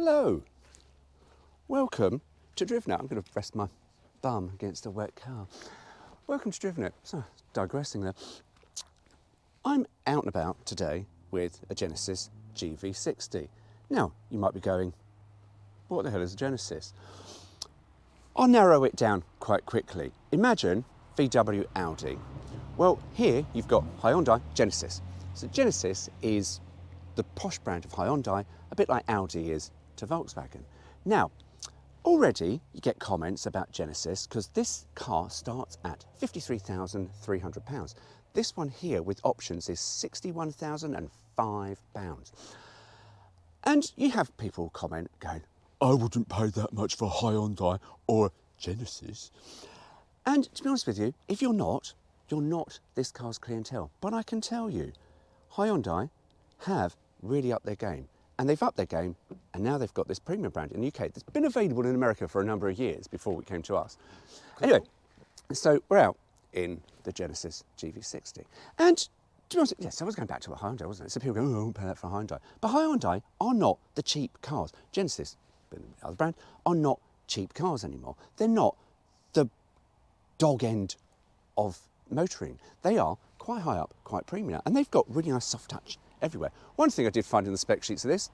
Hello, welcome to Driven It. I'm going to rest my bum against a wet car. Welcome to Driven It. So, digressing there. I'm out and about today with a Genesis GV60. Now, you might be going, what the hell is a Genesis? I'll narrow it down quite quickly. Imagine VW Audi. Well, here you've got Hyundai Genesis. So Genesis is the posh brand of Hyundai, a bit like Audi is to Volkswagen. Now, already you get comments about Genesis because this car starts at £53,300. This one here with options is £61,005. And you have people comment going, I wouldn't pay that much for a Hyundai or a Genesis. And to be honest with you, if you're not this car's clientele. But I can tell you, Hyundai have really upped their game. And they've upped their game, and now they've got this premium brand in the UK that's been available in America for a number of years before it came to us. Cool. Anyway, so we're out in the Genesis GV60. And to be honest, yes, I was going back to a Hyundai, wasn't it? So people go, oh, I won't pay that for a Hyundai. But Hyundai are not the cheap cars. Genesis, the other brand, are not cheap cars anymore. They're not the dog end of motoring. They are quite high up, quite premium, and they've got really nice soft touch everywhere. One thing I did find in the spec sheets of this,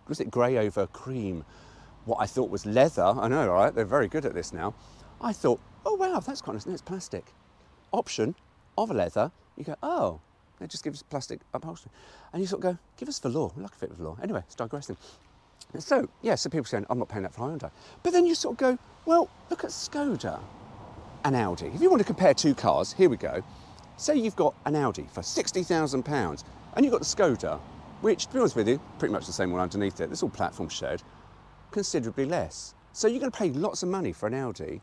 was it grey over cream, what I thought was leather. I know, right? They're very good at this now. I thought, oh wow, that's quite nice. No, it's plastic. Option of a leather. You go, oh, they just give us plastic upholstery. And you sort of go, give us velour. We like a bit of velour. Anyway, it's digressing. And so, yeah, so people saying, I'm not paying that for Hyundai. But then you sort of go, well, look at Skoda and Audi. If you want to compare two cars, here we go. Say you've got an Audi for £60,000 and you've got the Skoda, which, to be honest with you, pretty much the same one underneath it. It's all platform shared, considerably less. So you're going to pay lots of money for an Audi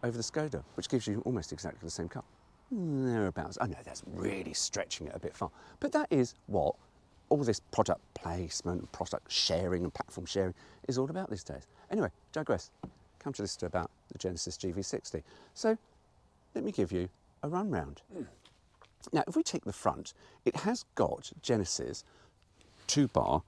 over the Skoda, which gives you almost exactly the same car. Thereabouts. I know that's really stretching it a bit far, but that is what all this product placement, product sharing and platform sharing is all about these days. Anyway, digress. Come to this to about the Genesis GV60. So let me give you a run round. Now, if we take the front, it has got Genesis 2-bar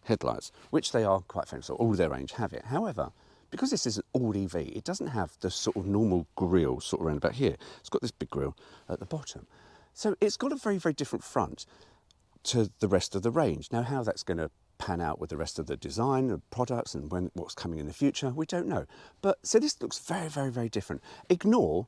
headlights, which they are quite famous for. All of their range have it. However, because this is an all EV, it doesn't have the sort of normal grille sort of around about here. It's got this big grille at the bottom. So it's got a very, very different front to the rest of the range. Now, how that's going to pan out with the rest of the design of products and what's coming in the future, we don't know. But so this looks very, very, very different. Ignore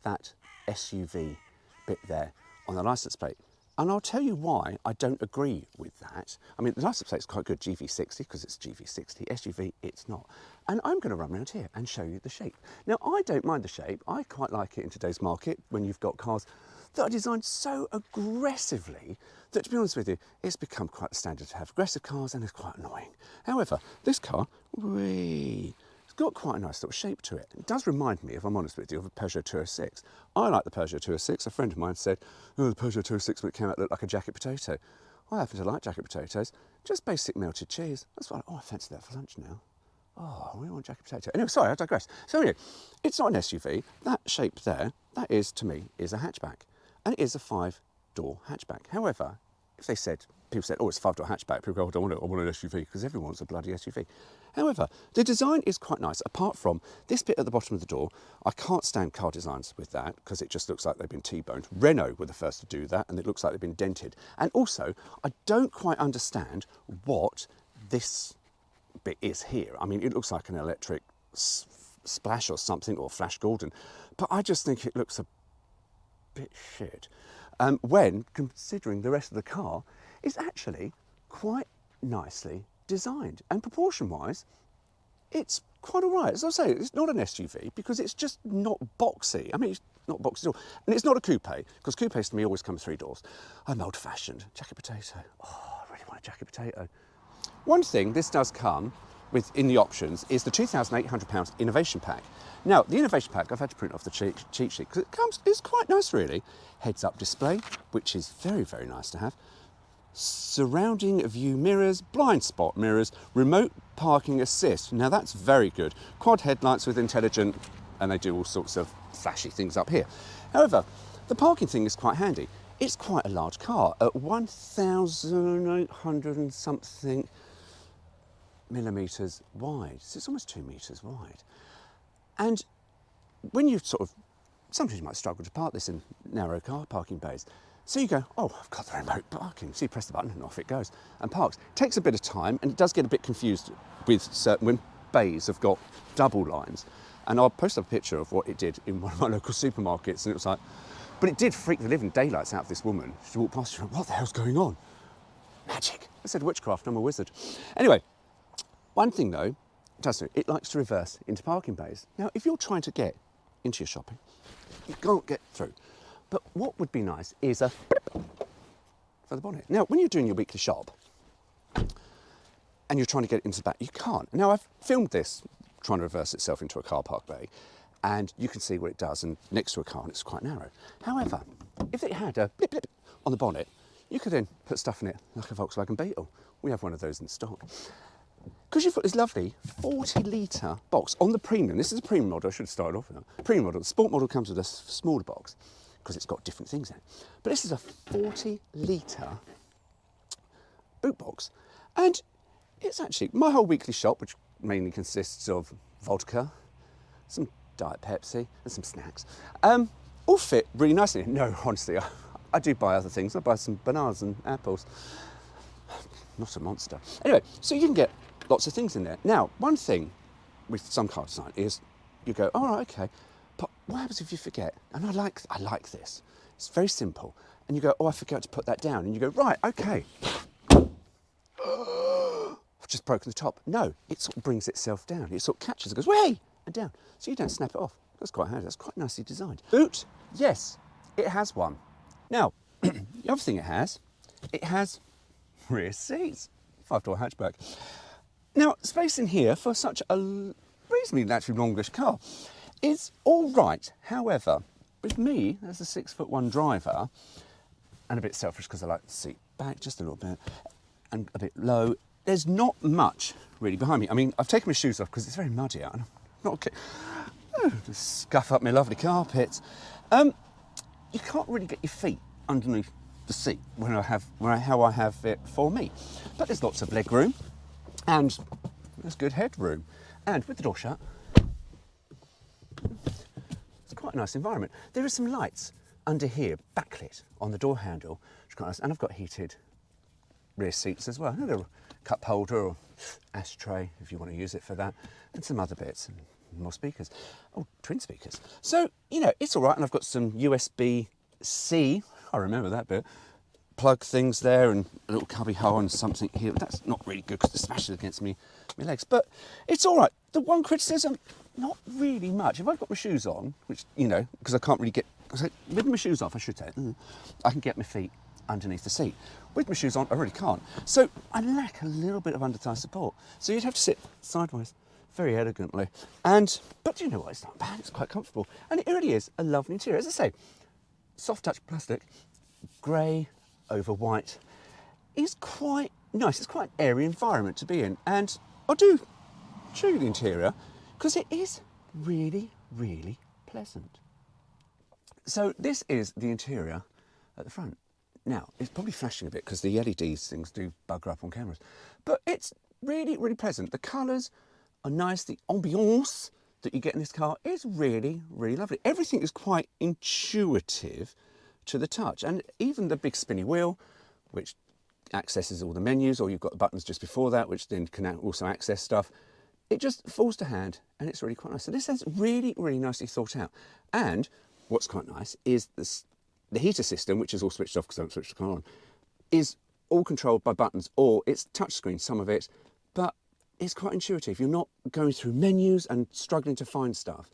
that SUV bit there on the license plate. And I'll tell you why I don't agree with that. I mean, the license plate's quite good, GV60, because it's GV60. SUV, it's not. And I'm going to run around here and show you the shape. Now, I don't mind the shape. I quite like it in today's market when you've got cars that are designed so aggressively that, to be honest with you, it's become quite the standard to have aggressive cars, and it's quite annoying. However, this car, it's got quite a nice little shape to it. It does remind me, if I'm honest with you, of a Peugeot 206. I like the Peugeot 206. A friend of mine said, oh, the Peugeot 206 when it came out looked like a jacket potato. I happen to like jacket potatoes. Just basic melted cheese. That's why, I fancy that for lunch now. Oh, I really want jacket potato. Anyway, sorry, I digress. So anyway, it's not an SUV. That shape there, that is, to me, is a hatchback. And it is a 5-door hatchback. However, if people said, oh, it's a 5-door hatchback, people go, oh, I want an SUV, because everyone wants a bloody SUV. However, the design is quite nice, apart from this bit at the bottom of the door. I can't stand car designs with that, because it just looks like they've been T-boned. Renault were the first to do that, and it looks like they've been dented. And also, I don't quite understand what this bit is here. I mean, it looks like an electric splash or something, or Flash Gordon, but I just think it looks a bit shit. When considering the rest of the car is actually quite nicely designed, and proportion-wise, it's quite all right. As I say, it's not an SUV because it's just not boxy. I mean, it's not boxy at all, and it's not a coupe because coupes to me always come 3 doors. I'm old-fashioned. Jacket potato. Oh, I really want a jacket potato. One thing this does come with in the options is the £2,800 innovation pack. Now, the innovation pack, I've had to print off the cheat sheet because it's quite nice, really. Heads-up display, which is very, very nice to have. Surrounding view mirrors, blind spot mirrors, remote parking assist. Now, that's very good. Quad headlights with intelligent, and they do all sorts of flashy things up here. However, the parking thing is quite handy. It's quite a large car at 1,800 and something millimetres wide, so it's almost 2 metres wide. And when you sometimes you might struggle to park this in narrow car parking bays. So you go, oh, I've got the remote parking. So you press the button and off it goes and parks. Takes a bit of time, and it does get a bit confused with certain, when bays have got double lines. And I'll post up a picture of what it did in one of my local supermarkets, and it was like, but it did freak the living daylights out of this woman. She walked past, she went, what the hell's going on? Magic. I said witchcraft, I'm a wizard. Anyway, one thing though, it likes to reverse into parking bays. Now, if you're trying to get into your shopping, you can't get through. But what would be nice is a for the bonnet. Now, when you're doing your weekly shop and you're trying to get it into the back, you can't. Now, I've filmed this trying to reverse itself into a car park bay, and you can see what it does, and next to a car, and it's quite narrow. However, if it had a blip blip on the bonnet, you could then put stuff in it like a Volkswagen Beetle. We have one of those in stock. Because you've got this lovely 40-litre box on the premium. This is a premium model, I should have started off with that. Premium model. The sport model comes with a smaller box because it's got different things in it. But this is a 40-litre boot box. And it's actually my whole weekly shop, which mainly consists of vodka, some Diet Pepsi and some snacks, all fit really nicely. No, honestly, I do buy other things. I buy some bananas and apples. Not a monster. Anyway, so you can get lots of things in there. Now, one thing with some car design is you go, all right, okay, but what happens if you forget? And I like this. It's very simple. And you go, oh, I forgot to put that down. And you go, right, okay. I've just broken the top. No, it sort of brings itself down. It sort of catches it, goes, way, and down. So you don't snap it off. That's quite handy. That's quite nicely designed. Boot, yes, it has one. Now, the other thing it has rear seats, 5-door hatchback. Now, space in here for such a reasonably naturally longish car is all right. However, with me as a 6'1" driver, and a bit selfish because I like the seat back just a little bit and a bit low, there's not much really behind me. I mean, I've taken my shoes off because it's very muddy out and I'm not okay. Just scuff up my lovely carpets. You can't really get your feet underneath the seat how I have it for me. But there's lots of leg room and there's good headroom. And with the door shut, it's quite a nice environment. There are some lights under here, backlit on the door handle, which is quite nice. And I've got heated rear seats as well. A little cup holder or ashtray if you want to use it for that, and some other bits and more speakers. Oh, twin speakers. So, you know, it's all right. And I've got some USB-C, I remember that bit, plug things there and a little cubby hole and something here. But that's not really good because it smashes against my legs. But it's all right. The one criticism, not really much. If I've got my shoes on, which, you know, because I can't really get, with my shoes off, I should say, I can get my feet underneath the seat. With my shoes on, I really can't. So I lack a little bit of under-thigh support. So you'd have to sit sideways very elegantly. But you know what, it's not bad, it's quite comfortable. And it really is a lovely interior. As I say, soft touch plastic, grey over white, is quite nice. It's quite an airy environment to be in. And I do show you the interior because it is really, really pleasant. So this is the interior at the front. Now, it's probably flashing a bit because the LEDs things do bugger up on cameras. But it's really, really pleasant. The colours are nice. The ambiance that you get in this car is really, really lovely. Everything is quite intuitive to the touch. And even the big spinny wheel, which accesses all the menus, or you've got the buttons just before that, which then can also access stuff. It just falls to hand and it's really quite nice. So this is really, really nicely thought out. And what's quite nice is the heater system, which is all switched off because I haven't switched the car on, is all controlled by buttons, or it's touchscreen, some of it, but it's quite intuitive. You're not going through menus and struggling to find stuff.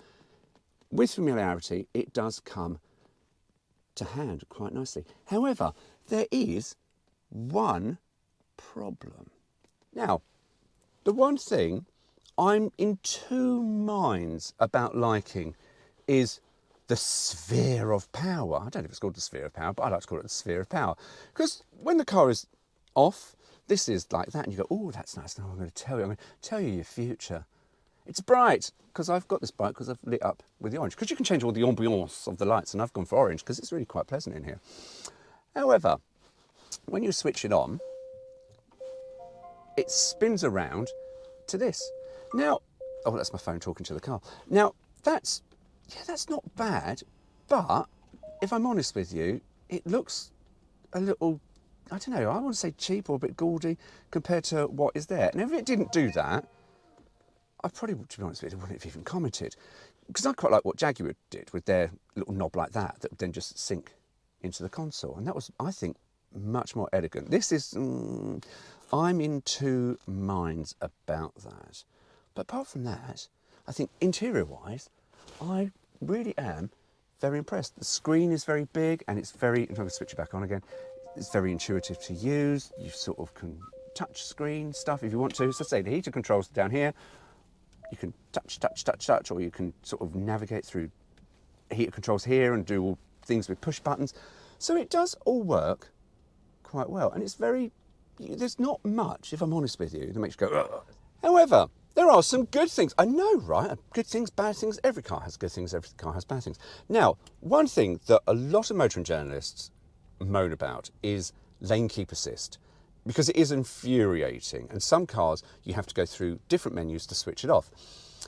With familiarity, it does come to hand quite nicely. However, there is one problem. Now, the one thing I'm in two minds about liking is the sphere of power. I don't know if it's called the sphere of power, but I like to call it the sphere of power. Because when the car is off, this is like that, and you go, oh, that's nice. Now I'm going to tell you your future. It's bright, because I've got this bright because I've lit up with the orange. Because you can change all the ambiance of the lights, and I've gone for orange because it's really quite pleasant in here. However, when you switch it on, it spins around to this. Now, oh, that's my phone talking to the car. Now, that's not bad, but if I'm honest with you, it looks a little, I don't know, I want to say cheap or a bit gaudy compared to what is there. And if it didn't do that, I probably, to be honest with you, wouldn't have even commented. Because I quite like what Jaguar did with their little knob like that would then just sink into the console. And that was, I think, much more elegant. This is, I'm in two minds about that. But apart from that, I think interior-wise, I really am very impressed. The screen is very big and it's very, I'm going to switch it back on again, it's very intuitive to use. You sort of can touch screen stuff if you want to. So say the heater controls down here, you can touch, or you can sort of navigate through heater controls here and do all things with push buttons. So it does all work quite well. And it's very, there's not much, if I'm honest with you, that makes you go, ugh. However, there are some good things. I know, right? Good things, bad things. Every car has good things, every car has bad things. Now, one thing that a lot of motoring journalists moan about is lane keep assist, because it is infuriating. And some cars, you have to go through different menus to switch it off.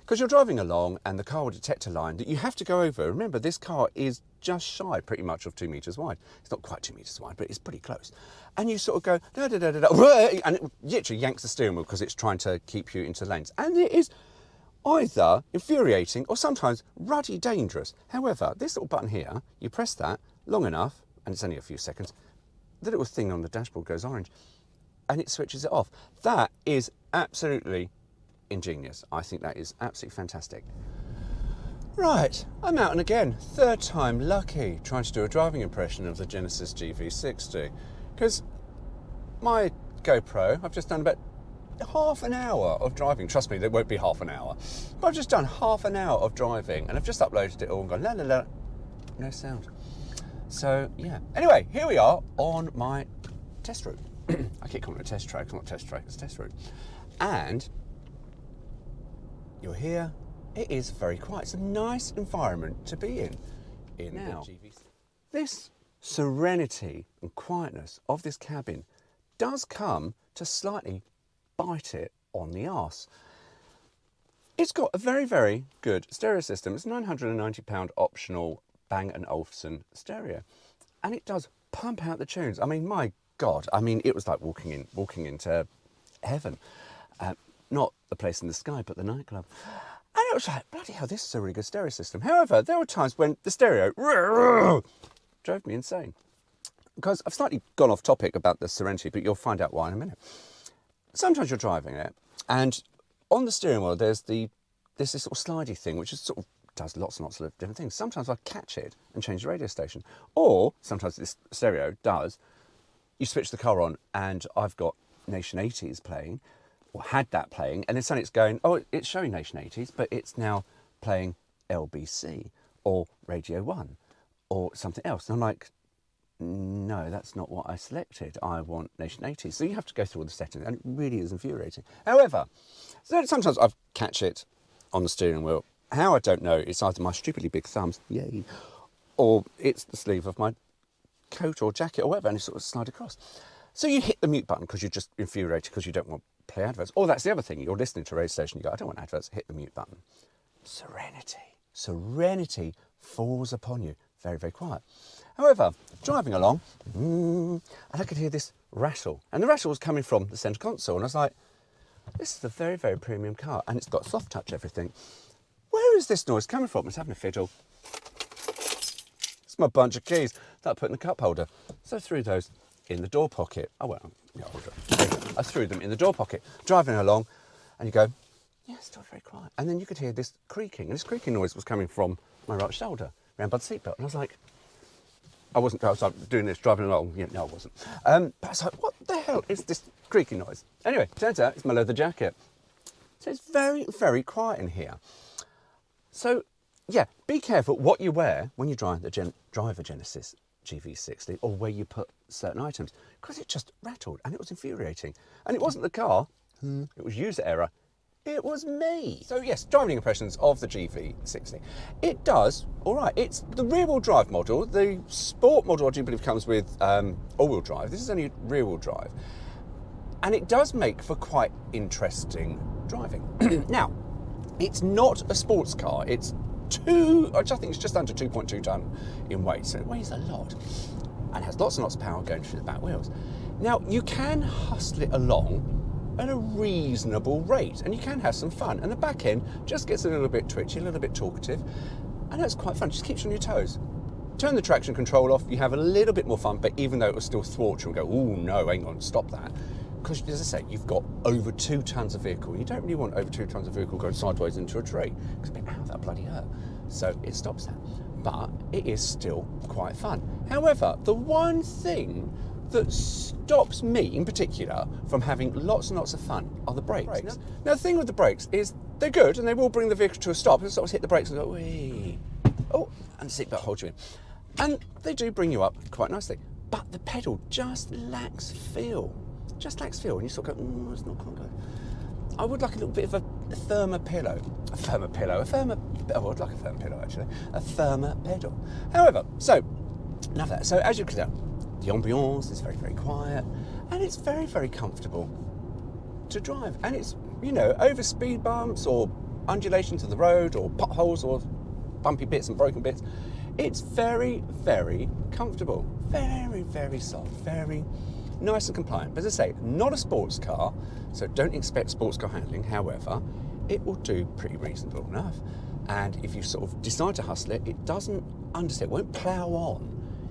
Because you're driving along and the car will detect a line that you have to go over. Remember, this car is just shy pretty much of 2 metres wide. It's not quite 2 metres wide, but it's pretty close. And you sort of go, da, da, da, da, da, and it literally yanks the steering wheel because it's trying to keep you into lanes. And it is either infuriating or sometimes ruddy dangerous. However, this little button here, you press that long enough, and it's only a few seconds, the little thing on the dashboard goes orange and it switches it off. That is absolutely ingenious. I think that is absolutely fantastic. Right, I'm out and again, third time lucky, trying to do a driving impression of the Genesis GV60, because my GoPro, I've just done about half an hour of driving. Trust me, there won't be half an hour, but I've just done half an hour of driving and I've just uploaded it all and gone la la la, no sound. So yeah, anyway, here we are on my test route. I keep calling it a test track. It's not a test track, it's a test route. And you're here. It is very quiet. It's a nice environment to be in now. This serenity and quietness of this cabin does come to slightly bite it on the arse. It's got a very, very good stereo system. It's a £990 optional Bang & Olufsen stereo. And it does pump out the tunes. I mean, my God, I mean, it was like walking into heaven. Not the place in the sky, but the nightclub. And it was like, bloody hell, this is a really good stereo system. However, there were times when the stereo drove me insane. Because I've slightly gone off topic about the Serenity, but you'll find out why in a minute. Sometimes you're driving it, and on the steering wheel, there's this sort of slidey thing, which is sort of does lots and lots of different things. Sometimes I catch it and change the radio station. Or sometimes this stereo does, you switch the car on and I've got Nation 80s playing, or had that playing, and then suddenly it's going, oh, it's showing Nation 80s, but it's now playing LBC or Radio 1 or something else. And I'm like, no, that's not what I selected. I want Nation 80s. So you have to go through all the settings, and it really is infuriating. However, so sometimes I catch it on the steering wheel. How I don't know, it's either my stupidly big thumbs, yay, or it's the sleeve of my coat or jacket or whatever, and it sort of slide across. So you hit the mute button because you're just infuriated because you don't want to play adverts. Or that's the other thing, you're listening to a radio station, you go, I don't want adverts, hit the mute button. Serenity falls upon you. Very, very quiet. However, driving along, and I could hear this rattle. And the rattle was coming from the centre console, and I was like, this is a very, very premium car, and it's got soft touch everything. Where is this noise coming from? It's having a fiddle. It's my bunch of keys that I put in the cup holder. So I threw those in the door pocket. Oh, well, yeah, I threw them in the door pocket. Driving along, and you go, yeah, it's still very quiet. And then you could hear this creaking, and this creaking noise was coming from my right shoulder, around by the seatbelt. And I was like, I was like doing this, driving along. Yeah, no, I wasn't. But I was like, what the hell is this creaking noise? Anyway, turns out it's my leather jacket. So it's very, very quiet in here. So, yeah, be careful what you wear when you drive a Genesis GV60 or where you put certain items, because it just rattled and it was infuriating. And it wasn't the car, it was user error. It was me. So yes, driving impressions of the GV60. It does, all right, it's the rear-wheel drive model. The sport model, I do believe, comes with all-wheel drive. This is only rear-wheel drive. And it does make for quite interesting driving. Now, it's not a sports car. I think it's just under 2.2 tonne in weight, so it weighs a lot and has lots and lots of power going through the back wheels. Now, you can hustle it along at a reasonable rate, and you can have some fun, and the back end just gets a little bit twitchy, a little bit talkative, and that's quite fun. Just keeps you on your toes. Turn the traction control off, you have a little bit more fun, but even though it will still thwart you and go, oh no, hang on, stop that. Because, as I say, you've got over 2 tonnes of vehicle. You don't really want over 2 tonnes of vehicle going sideways into a tree, because that bloody hurt. So it stops that. But it is still quite fun. However, the one thing that stops me, in particular, from having lots and lots of fun are the brakes. Now, the thing with the brakes is they're good, and they will bring the vehicle to a stop. You'll sort of hit the brakes and go, wee. Oh, and the seatbelt holds you in. And they do bring you up quite nicely. But the pedal just lacks feel. And you sort of go, it's not quite good. I would like a little bit of a firmer pillow. A firmer pedal. However, so, enough of that. So, as you can tell, the ambiance is very, very quiet, and it's very, very comfortable to drive. And it's, over speed bumps or undulations of the road or potholes or bumpy bits and broken bits, it's very, very comfortable. Very, very soft, very nice and compliant. But as I say, not a sports car, so don't expect sports car handling. However, it will do pretty reasonable enough. And if you sort of decide to hustle it, it doesn't understand, it won't plough on.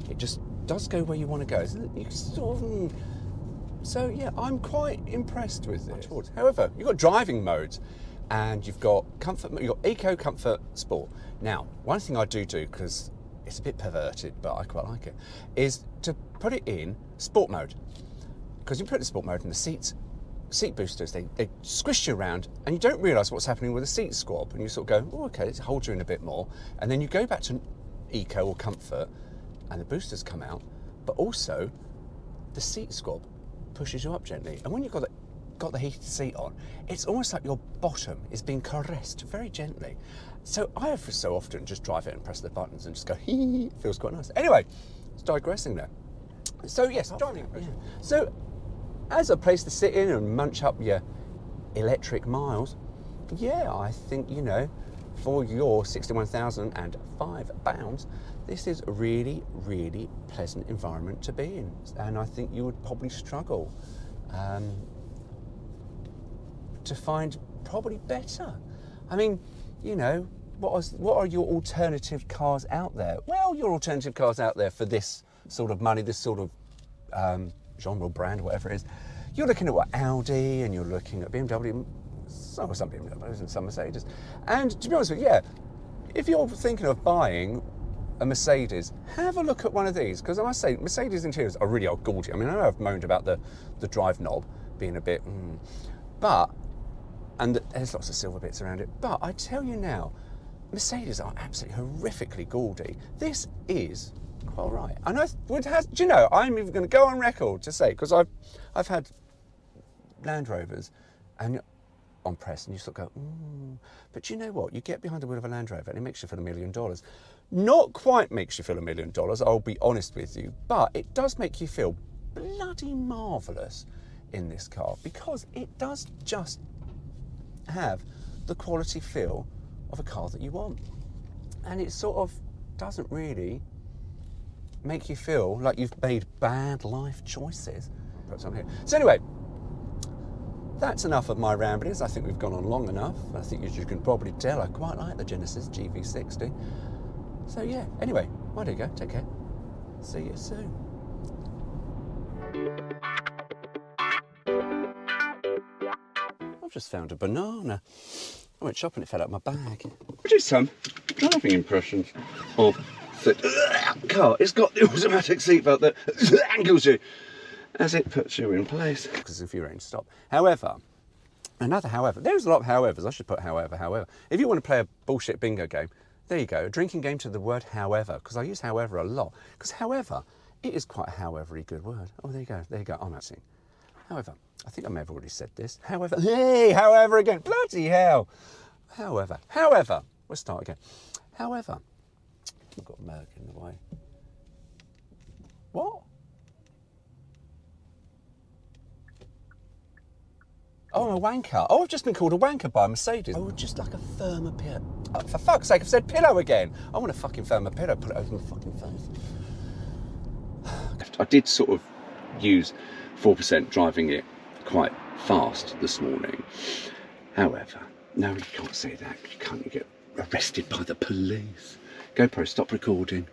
It just does go where you want to go. So yeah, I'm quite impressed with this. However, you've got driving modes, and you've got comfort, you've got Eco, Comfort, Sport. Now, one thing I do, because it's a bit perverted, but I quite like it, is to put it in Sport mode. Because you put it in Sport mode and the seat boosters, they squish you around, and you don't realise what's happening with the seat squab, and you sort of go, oh, okay, let's hold you in a bit more, and then you go back to Eco or Comfort, and the boosters come out, but also the seat squab pushes you up gently. And when you've got the heated seat on, it's almost like your bottom is being caressed very gently. So I have so often just drive it and press the buttons and just go, hee, it feels quite nice. Anyway, it's digressing there. So yes, driving. Yeah. So as a place to sit in and munch up your electric miles, yeah, I think, for your £61,005, this is a really, really pleasant environment to be in. And I think you would probably struggle to find probably better. I mean, what are your alternative cars out there? Well, your alternative cars out there for this sort of money, this sort of genre, brand, whatever it is, you're looking at Audi, and you're looking at BMW, some BMWs and some Mercedes. And to be honest with you, yeah, if you're thinking of buying a Mercedes, have a look at one of these, because I must say, Mercedes interiors are really gaudy. I mean, I know I've moaned about the drive knob being a bit, and there's lots of silver bits around it, but I tell you now, Mercedes are absolutely horrifically gaudy. This is quite all right. And I'm even going to go on record to say, because I've had Land Rovers, and on press, and you sort of go, but you know what? You get behind the wheel of a Land Rover and it makes you feel $1 million. Not quite makes you feel $1 million, I'll be honest with you, but it does make you feel bloody marvellous in this car, because it does just have the quality feel of a car that you want. And it sort of doesn't really make you feel like you've made bad life choices. Put some here. So anyway, that's enough of my ramblings. I think we've gone on long enough. I think, as you can probably tell, I quite like the Genesis GV60. So yeah, anyway, why do you go? Take care. See you soon. I've just found a banana. I went shopping, it fell out of my bag. I'll do some driving impressions of the car. It's got the automatic seatbelt that angles you as it puts you in place. Because if you're in stop. However, another however. There's a lot of howevers. I should put however. If you want to play a bullshit bingo game, there you go. A drinking game to the word however, because I use however a lot. Because however, it is quite a however-y good word. Oh, there you go. I'm not saying. However, I think I may have already said this. However, hey, however again. Bloody hell. However, we'll start again. However, I've got Merc in the way. What? Oh, I'm a wanker. Oh, I've just been called a wanker by a Mercedes. I would just like a firmer pillow. Oh, for fuck's sake, I've said pillow again. I want a fucking firmer pillow. Put it over my fucking face. I did sort of use 4% driving it quite fast this morning. However, no, you can't say that. You can't get arrested by the police. GoPro, stop recording.